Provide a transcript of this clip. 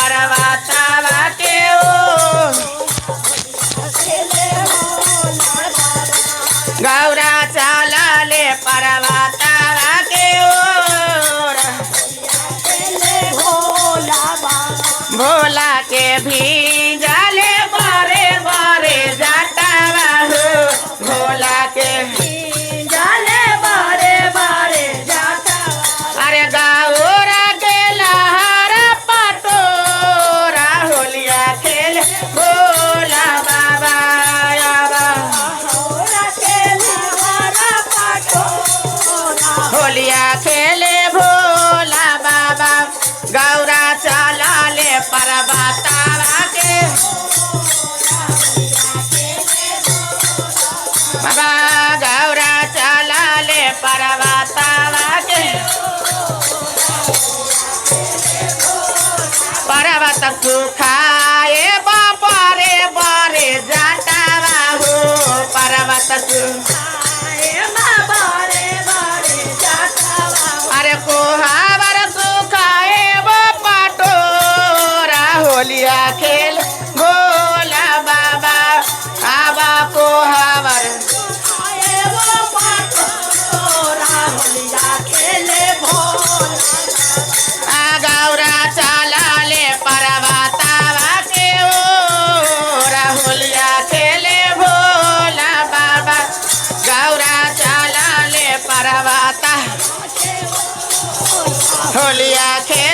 पर्वतवा के ओ गौरा चलले पर्वतवा के ओर भोला के भीजले बरे बरे जटावा हो भोला के भीजले बरे बरे जटावा अरे गौरा के लहर पटोरा होलिया खेल भोला बाबा होलिया खेले भोला बाबा गौरा चलले पर्वतवा के बाबा गौरा चलले पर्वतवा के पर्वत सुखाए बापरे बरे जटावा हो पर्वत सुखाए बापरे बरे जटावा अरे कोहावर सुखाए वो पटोरा होलिया खेल भोला बाबा आबा कोहावर सुखाए वो पटोरा होलिया खेले भोला गौरा चलले पर्वतवा के ओर होलिया खेले भोला बाबा गौरा चलले पर्वत होलिया खेल